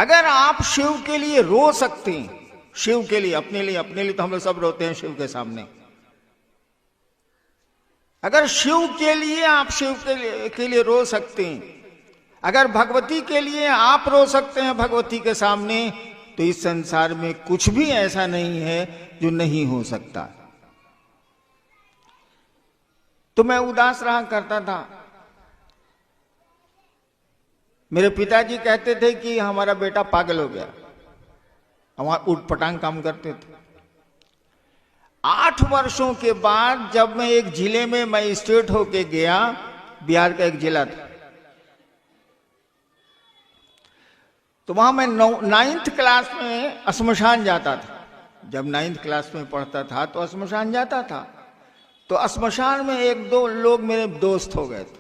अगर आप शिव के लिए रो सकते हैं, शिव के लिए, अपने लिए तो हम लोग सब रोते हैं शिव के सामने। अगर शिव के लिए आप शिव के लिए रो सकते हैं, अगर भगवती के लिए आप रो सकते हैं भगवती के सामने, तो इस संसार में कुछ भी ऐसा नहीं है जो नहीं हो सकता। तो मैं उदास रहा करता था। मेरे पिताजी कहते थे कि हमारा बेटा पागल हो गया, हमारा उठपटांग काम करते थे। 8 वर्षों के बाद जब मैं एक जिले में मजिस्ट्रेट होके गया, बिहार का एक जिला था, तो वहां मैं 9th क्लास में श्मशान जाता था। जब 9th क्लास में पढ़ता था तो श्मशान जाता था। तो श्मशान में 1-2 लोग मेरे दोस्त हो गए थे।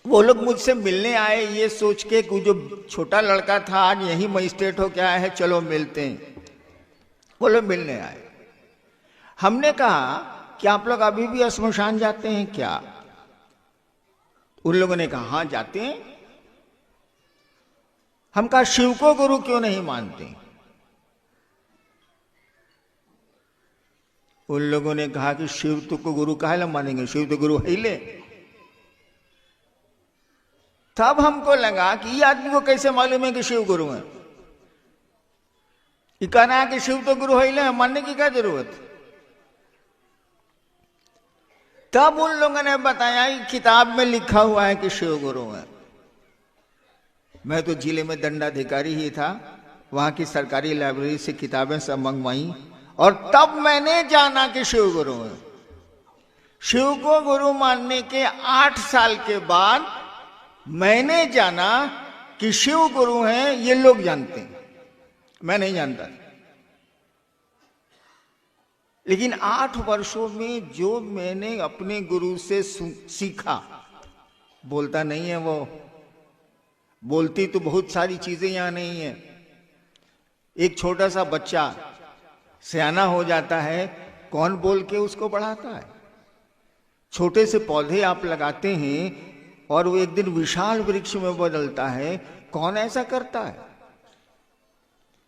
वो लोग मुझसे मिलने आए ये सोच के कि जो छोटा लड़का था आज यही मजिस्ट्रेट हो क्या है, चलो मिलते हैं। वो लोग मिलने आए। हमने कहा कि आप लोग अभी भी श्मशान जाते हैं क्या? उन लोगों ने कहा हाँ जाते हैं। हम कहा शिव को गुरु क्यों नहीं मानते? उन लोगों ने कहा कि शिव तो को गुरु काहे ला मानेंगे, शिव तो गुरु है ले। तब हमको लगा कि ये आदमी को कैसे मालूम है कि शिव गुरु है। ये कहना है कि शिव तो गुरु है ले, मानने की क्या जरूरत? तब उन लोगों ने बताया कि किताब में लिखा हुआ है कि शिव गुरु है। मैं तो जिले में दंडाधिकारी ही था, वहां की सरकारी लाइब्रेरी से किताबें सब मंगवाई और तब मैंने जाना कि शिव गुरु है। शिव को गुरु मानने के 8 साल के बाद मैंने जाना कि शिव गुरु हैं, ये लोग जानते हैं, मैं नहीं जानता। लेकिन 8 वर्षों में जो मैंने अपने गुरु से सीखा, बोलता नहीं है वो, बोलती तो बहुत सारी चीजें यहां नहीं है। एक छोटा सा बच्चा सयाना हो जाता है, कौन बोल के उसको बढ़ाता है? छोटे से पौधे आप लगाते हैं और वो एक दिन विशाल वृक्ष में बदलता है, कौन ऐसा करता है?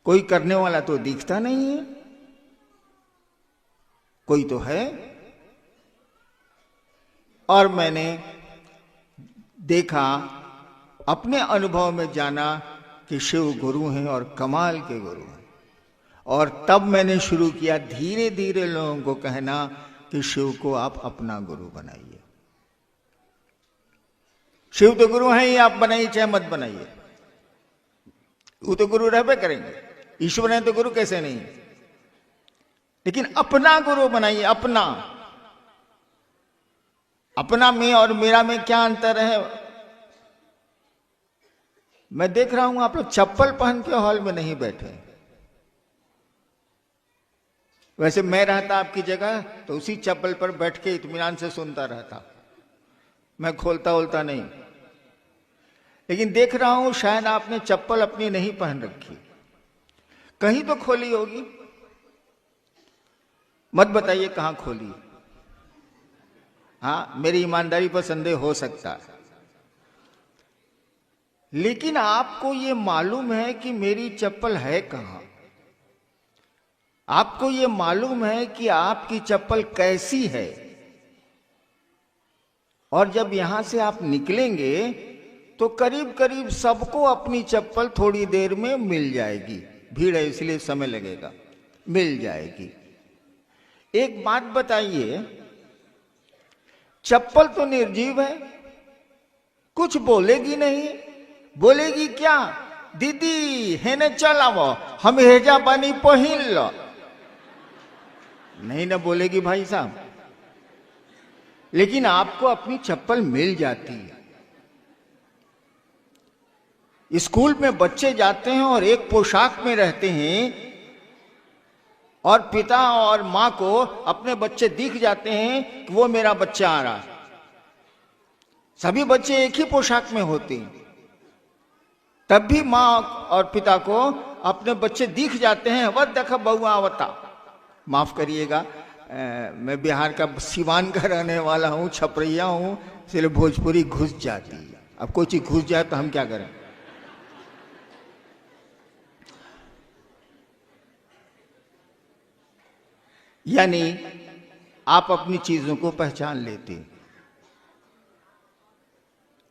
कोई करने वाला तो दिखता नहीं है, कोई तो है। और मैंने देखा, अपने अनुभव में जाना कि शिव गुरु हैं और कमाल के गुरु हैं। और तब मैंने शुरू किया धीरे धीरे लोगों को कहना कि शिव को आप अपना गुरु बनाइए। शिव तो गुरु हैं ही, आप बनाइए चाहे मत बनाइए, वो तो गुरु रहबे करेंगे। ईश्वर है तो गुरु कैसे नहीं? लेकिन अपना गुरु बनाइए। अपना में और मेरा में क्या अंतर है? मैं देख रहा हूं आप लोग चप्पल पहन के हॉल में नहीं बैठे। वैसे मैं रहता आपकी जगह तो उसी चप्पल पर बैठ के इत्मीनान से सुनता रहता, मैं खोलता ओलता नहीं। लेकिन देख रहा हूं शायद आपने चप्पल अपनी नहीं पहन रखी, कहीं तो खोली होगी। मत बताइए कहां खोली। हाँ, मेरी ईमानदारी पर संदेह हो सकता है, लेकिन आपको ये मालूम है कि मेरी चप्पल है कहां? आपको ये मालूम है कि आपकी चप्पल कैसी है? और जब यहां से आप निकलेंगे तो करीब करीब सबको अपनी चप्पल थोड़ी देर में मिल जाएगी। भीड़ है इसलिए समय लगेगा, मिल जाएगी। एक बात बताइए, चप्पल तो निर्जीव है, कुछ बोलेगी नहीं। बोलेगी क्या? दीदी हेने चलावो, हम हेजा बनी पहिन लो। नहीं ना बोलेगी भाई साहब। लेकिन आपको अपनी चप्पल मिल जाती है। स्कूल में बच्चे जाते हैं और एक पोशाक में रहते हैं, और पिता और मां को अपने बच्चे दिख जाते हैं कि वो मेरा बच्चा आ रहा है। सभी बच्चे एक ही पोशाक में होते हैं, तब भी मां और पिता को अपने बच्चे दिख जाते हैं। वह देखा बहुआ आवता, माफ करिएगा, मैं बिहार का सिवान का रहने वाला हूँ, छपरैया हूँ, इसलिए भोजपुरी घुस जाती है। अब कोई चीज घुस जाए तो हम क्या करें। यानी आप अपनी चीजों को पहचान लेते हैं।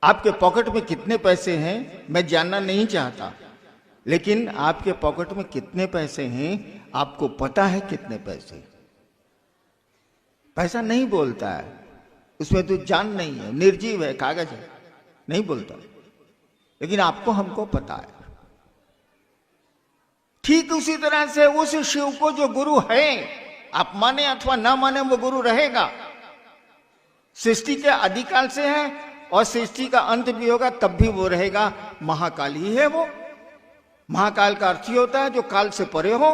आपके पॉकेट में कितने पैसे हैं मैं जानना नहीं चाहता, लेकिन आपके पॉकेट में कितने पैसे हैं आपको पता है कितने पैसे। पैसा नहीं बोलता है, उसमें तो जान नहीं है, निर्जीव है, कागज है, नहीं बोलता, लेकिन आपको हमको पता है। ठीक उसी तरह से उस शिव को जो गुरु है, आप माने अथवा ना माने, वो गुरु रहेगा। सृष्टि के आदिकाल से है और सृष्टि का अंत भी होगा तब भी वो रहेगा। महाकाल ही है वो। महाकाल का अर्थ ही होता है जो काल से परे हो।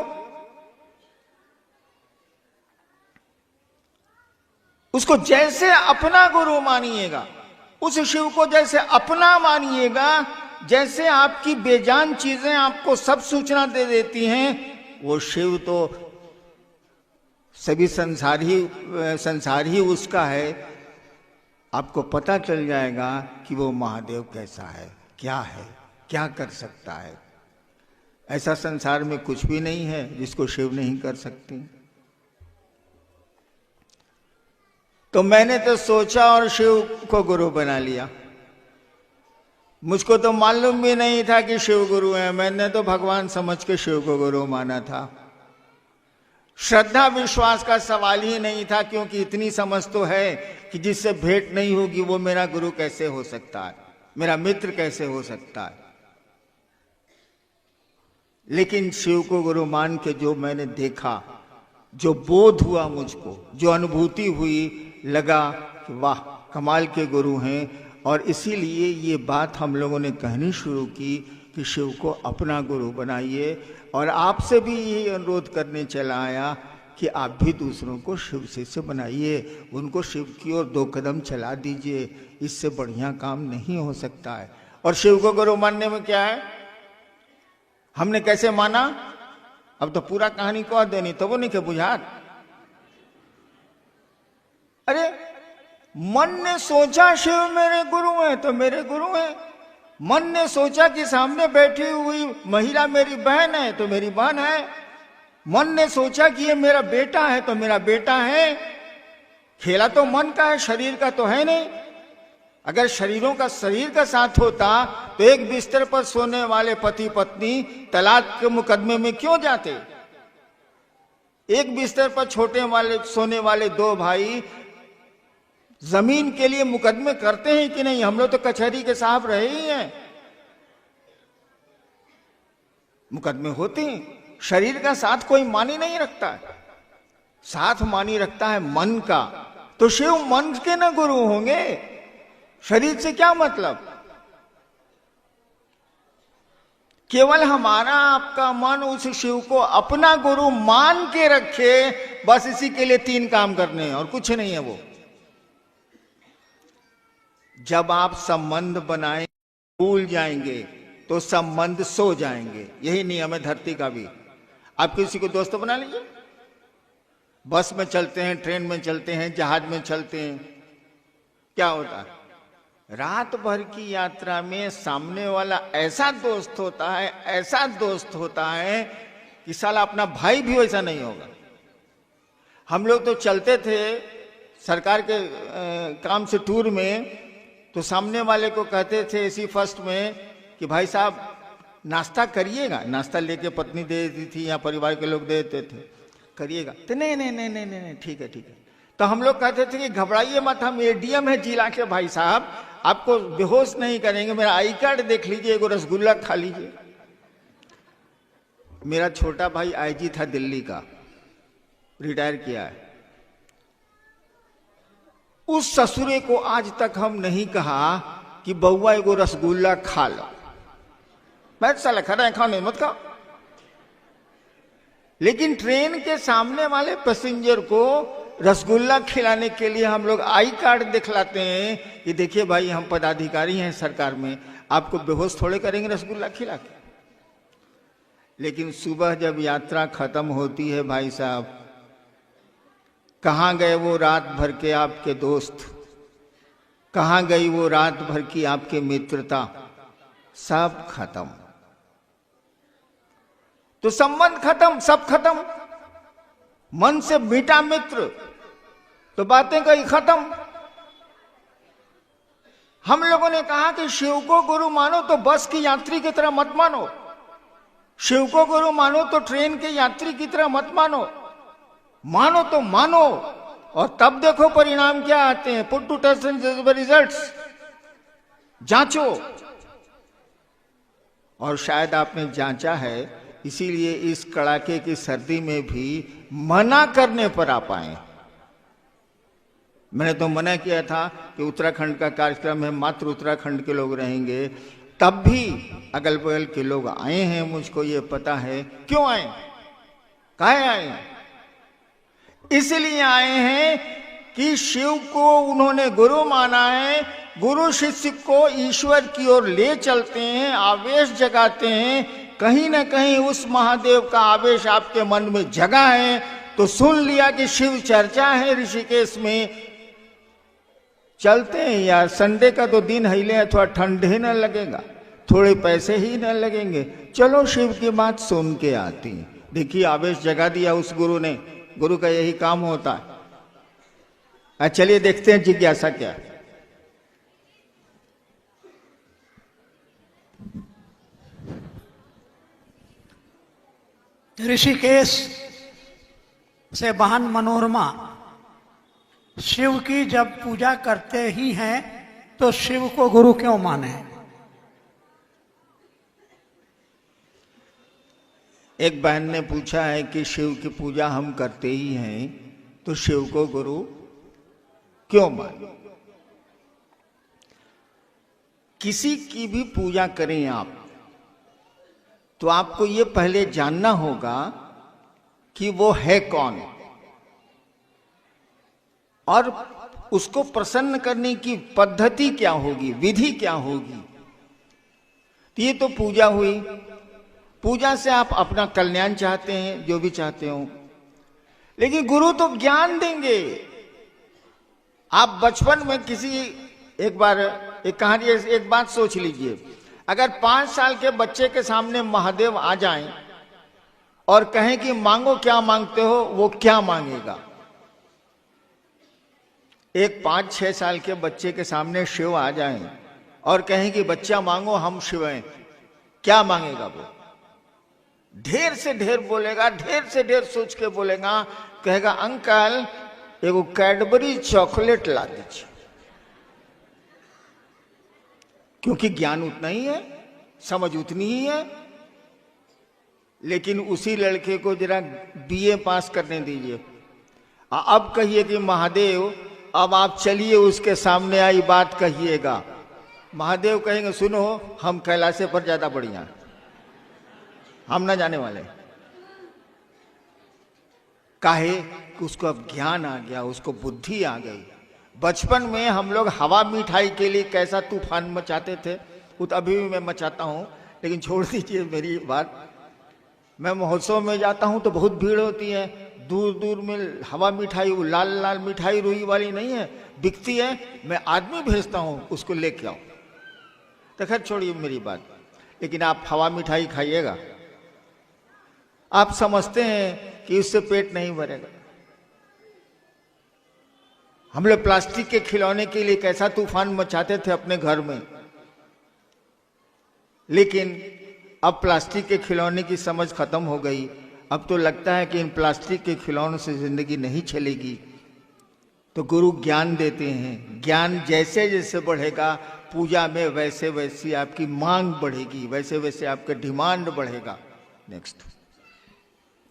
उसको जैसे अपना गुरु मानिएगा, उस शिव को जैसे अपना मानिएगा, जैसे आपकी बेजान चीजें आपको सब सूचना दे देती हैं, वो शिव तो सभी संसार ही उसका है। आपको पता चल जाएगा कि वो महादेव कैसा है, क्या कर सकता है। ऐसा संसार में कुछ भी नहीं है जिसको शिव नहीं कर सकते। तो मैंने तो सोचा और शिव को गुरु बना लिया। मुझको तो मालूम भी नहीं था कि शिव गुरु है, मैंने तो भगवान समझ के शिव को गुरु माना था। श्रद्धा विश्वास का सवाल ही नहीं था, क्योंकि इतनी समझ तो है कि जिससे भेंट नहीं होगी वो मेरा गुरु कैसे हो सकता है, मेरा मित्र कैसे हो सकता है। लेकिन शिव को गुरु मान के जो मैंने देखा, जो बोध हुआ मुझको, जो अनुभूति हुई, लगा कि वाह कमाल के गुरु हैं। और इसीलिए ये बात हम लोगों ने कहनी शुरू की कि शिव को अपना गुरु बनाइए। और आपसे भी ये अनुरोध करने चला आया कि आप भी दूसरों को शिव शिष्य बनाइए, उनको शिव की ओर 2 कदम चला दीजिए। इससे बढ़िया काम नहीं हो सकता है। और शिव को गुरु मानने में क्या है, हमने कैसे माना, अब तो पूरा कहानी कह देनी, तो वो नहीं के बुझात। अरे मन ने सोचा शिव मेरे गुरु हैं तो मेरे गुरु हैं। मन ने सोचा कि सामने बैठी हुई महिला मेरी बहन है तो मेरी बहन है। मन ने सोचा कि ये मेरा बेटा है तो मेरा बेटा है। खेला तो मन का है, शरीर का तो है नहीं। अगर शरीर का साथ होता तो एक बिस्तर पर सोने वाले पति पत्नी तलाक के मुकदमे में क्यों जाते। एक बिस्तर पर सोने वाले 2 भाई जमीन के लिए मुकदमे करते हैं कि नहीं। हम लोग तो कचहरी के साहब रहे ही हैं, मुकदमे होते हैं। शरीर का साथ कोई मानी नहीं रखता है, साथ मानी रखता है मन का। तो शिव मन के न गुरु होंगे, शरीर से क्या मतलब। केवल हमारा आपका मन उस शिव को अपना गुरु मान के रखे, बस इसी के लिए 3 काम करने हैं और कुछ नहीं है। वो जब आप संबंध बनाए भूल जाएंगे तो संबंध सो जाएंगे। यही नियम है धरती का भी। आप किसी को दोस्त बना लीजिए, बस में चलते हैं, ट्रेन में चलते हैं, जहाज में चलते हैं, क्या होता है, रात भर की यात्रा में सामने वाला ऐसा दोस्त होता है कि साला अपना भाई भी वैसा नहीं होगा। हम लोग तो चलते थे सरकार के काम से टूर में, तो सामने वाले को कहते थे एसी फर्स्ट में कि भाई साहब नाश्ता करिएगा। नाश्ता लेके पत्नी दे देती थी या परिवार के लोग दे देते थे, करिएगा तो नहीं ठीक है। तो हम लोग कहते थे कि घबराइए मत, हम एडीएम है जिला के भाई साहब, आपको बेहोश नहीं करेंगे, मेरा आई कार्ड देख लीजिए, एगो रसगुल्ला खा लीजिए। मेरा छोटा भाई आईजी था दिल्ली का, रिटायर किया है। उस ससुरे को आज तक हम नहीं कहा कि बउआ एगो रसगुल्ला खा लो। मैं साला खड़ा है, खाने मत खाओ। लेकिन ट्रेन के सामने वाले पैसेंजर को रसगुल्ला खिलाने के लिए हम लोग आई कार्ड दिखलाते हैं कि देखिए भाई हम पदाधिकारी हैं सरकार में, आपको बेहोश थोड़े करेंगे रसगुल्ला खिला के। लेकिन सुबह जब यात्रा खत्म होती है भाई साहब, कहाँ गए वो रात भर के आपके दोस्त, कहाँ गई वो रात भर की आपकी मित्रता, सब खत्म। तो संबंध खत्म, सब खत्म। मन से मीठा मित्र तो बातें गई खत्म। हम लोगों ने कहा कि शिव को गुरु मानो तो बस की यात्री की तरह मत मानो, शिव को गुरु मानो तो ट्रेन के यात्री की तरह मत मानो, मानो तो मानो और तब देखो परिणाम क्या आते हैं। Put to test and results, जांचो। और शायद आपने जांचा है, इसीलिए इस कड़ाके की सर्दी में भी मना करने पर आ पाए। मैंने तो मना किया था कि उत्तराखंड का कार्यक्रम है, मात्र उत्तराखंड के लोग रहेंगे, तब भी अगल बगल के लोग आए हैं, मुझको ये पता है। क्यों आए, काहे आए? इसलिए आए हैं कि शिव को उन्होंने गुरु माना है, गुरु शिष्य को ईश्वर की ओर ले चलते हैं, आवेश जगाते हैं। कहीं ना कहीं उस महादेव का आवेश आपके मन में जगा है, तो सुन लिया कि शिव चर्चा है ऋषिकेश में, चलते हैं यार। संडे का तो दिन हिले है, थोड़ा ठंडे न लगेगा, थोड़े पैसे ही न लगेंगे, चलो शिव की बात सुन के आती। देखिए आवेश जगा दिया उस गुरु ने, गुरु का यही काम होता है। चलिए देखते हैं जिज्ञासा क्या है। ऋषिकेश से वाहन मनोरमा शिव की जब पूजा करते ही हैं तो शिव को गुरु क्यों माने? एक बहन ने पूछा है कि शिव की पूजा हम करते ही हैं तो शिव को गुरु क्यों माने? किसी की भी पूजा करें आप तो आपको ये पहले जानना होगा कि वो है कौन, और उसको प्रसन्न करने की पद्धति क्या होगी, विधि क्या होगी। तो ये तो पूजा हुई। पूजा से आप अपना कल्याण चाहते हैं, जो भी चाहते हो, लेकिन गुरु तो ज्ञान देंगे। आप बचपन में किसी, एक बार एक कहानी, एक बात सोच लीजिए, अगर 5 साल के बच्चे के सामने महादेव आ जाएं और कहें कि मांगो क्या मांगते हो, वो क्या मांगेगा? एक 5-6 साल के बच्चे के सामने शिव आ जाएं और कहें कि बच्चा मांगो हम शिव हैं, क्या मांगेगा वो? ढेर से ढेर बोलेगा, ढेर से ढेर सोच के बोलेगा, कहेगा अंकल एगो कैडबरी चॉकलेट ला दीजिए। क्योंकि ज्ञान उतना ही है, समझ उतनी ही है। लेकिन उसी लड़के को जरा बीए पास करने दीजिए, अब कहिए कि महादेव अब आप चलिए उसके सामने आई बात कहिएगा। महादेव कहेंगे सुनो हम कैलाश पर ज्यादा बढ़िया, हम ना जाने वाले। काहे कि उसको अब ज्ञान आ गया, उसको बुद्धि आ गई। बचपन में हम लोग हवा मिठाई के लिए कैसा तूफान मचाते थे, वो तो अभी भी मैं मचाता हूँ, लेकिन छोड़ दीजिए मेरी बात। मैं महोत्सव में जाता हूँ तो बहुत भीड़ होती है, दूर दूर में हवा मिठाई, वो लाल लाल मिठाई रुई वाली नहीं है, बिकती है, मैं आदमी भेजता हूँ उसको लेके आओ। तो खैर छोड़िए मेरी बात, लेकिन आप हवा मिठाई खाइएगा, आप समझते हैं कि इससे पेट नहीं भरेगा। हम लोग प्लास्टिक के खिलौने के लिए कैसा तूफान मचाते थे अपने घर में, लेकिन अब प्लास्टिक के खिलौने की समझ खत्म हो गई। अब तो लगता है कि इन प्लास्टिक के खिलौनों से जिंदगी नहीं चलेगी। तो गुरु ज्ञान देते हैं, ज्ञान जैसे जैसे बढ़ेगा पूजा में वैसे वैसी आपकी मांग बढ़ेगी, वैसे वैसे आपका डिमांड बढ़ेगा। नेक्स्ट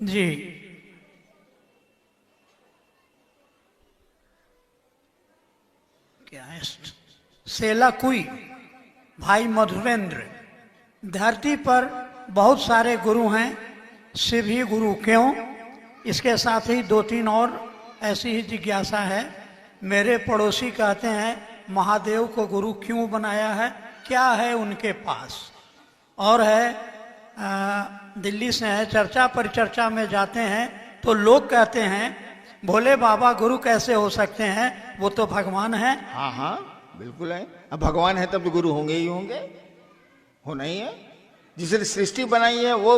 जी, क्या है? सेला कुई भाई मधुरेंद्र, धरती पर बहुत सारे गुरु हैं, शिव ही गुरु क्यों? इसके साथ ही 2-3 और ऐसी ही जिज्ञासा है। मेरे पड़ोसी कहते हैं महादेव को गुरु क्यों बनाया है, क्या है उनके पास? और है दिल्ली से है, चर्चा परिचर्चा में जाते हैं तो लोग कहते हैं भोले बाबा गुरु कैसे हो सकते हैं, वो तो भगवान है। हाँ हाँ बिल्कुल है। अब भगवान है तब तो गुरु होंगे ही होंगे, होना ही है। जिसने सृष्टि बनाई है वो,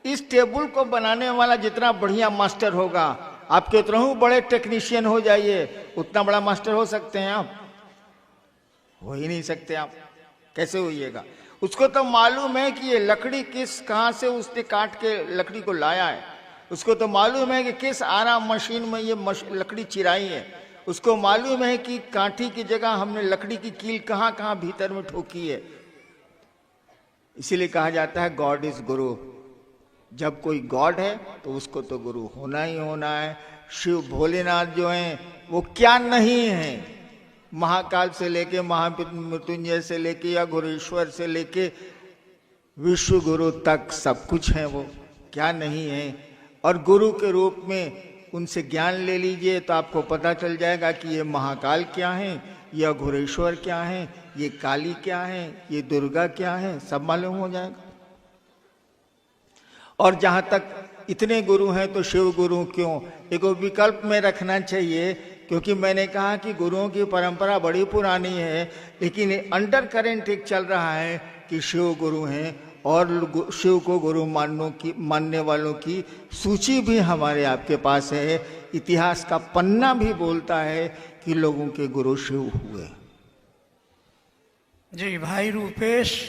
इस टेबल को बनाने वाला जितना बढ़िया मास्टर होगा, आप कितना बड़े टेक्नीशियन हो जाइए, उतना बड़ा मास्टर हो सकते हैं आप? हो ही नहीं सकते आप। कैसे होइएगा? उसको तो मालूम है कि ये लकड़ी कहाँ से उसने काट के लकड़ी को लाया है, उसको तो मालूम है कि किस आराम मशीन में ये लकड़ी चिराई है, उसको मालूम है कि कांटी की जगह हमने लकड़ी की कील कहाँ कहाँ भीतर में ठोकी है। इसीलिए कहा जाता है गॉड इज गुरु। जब कोई गॉड है तो उसको तो गुरु होना ही होना है। शिव भोलेनाथ जो हैं वो क्या नहीं है, महाकाल से लेके महामृत्युंजय से लेके या गुरुश्वर से लेके विश्व गुरु तक सब कुछ है, वो क्या नहीं है। और गुरु के रूप में उनसे ज्ञान ले लीजिए तो आपको पता चल जाएगा कि ये महाकाल क्या है, यह घुरेश्वर क्या है, ये काली क्या है, ये दुर्गा क्या है, सब मालूम हो जाएगा। और जहां तक इतने गुरु हैं तो शिव गुरु क्यों, एक विकल्प में रखना चाहिए, क्योंकि मैंने कहा कि गुरुओं की परंपरा बड़ी पुरानी है, लेकिन अंडर करेंट एक चल रहा है कि शिव गुरु हैं और शिव को गुरु मानने वालों की सूची भी हमारे आपके पास है। इतिहास का पन्ना भी बोलता है कि लोगों के गुरु शिव हुए। जी, भाई रूपेश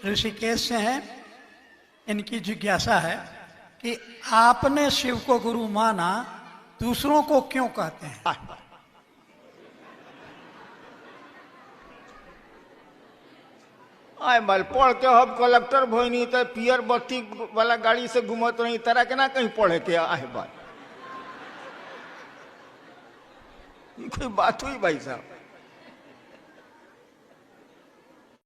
ऋषिकेश से हैं। इनकी जिज्ञासा है कि आपने शिव को गुरु माना, दूसरों को क्यों कहते हैं? आए बाल पढ़ के हम कलेक्टर भोई तो पियर बत्ती वाला गाड़ी से घूमत रही, तरह के ना कहीं पढ़े के आए बाल, कोई बात हुई भाई साहब?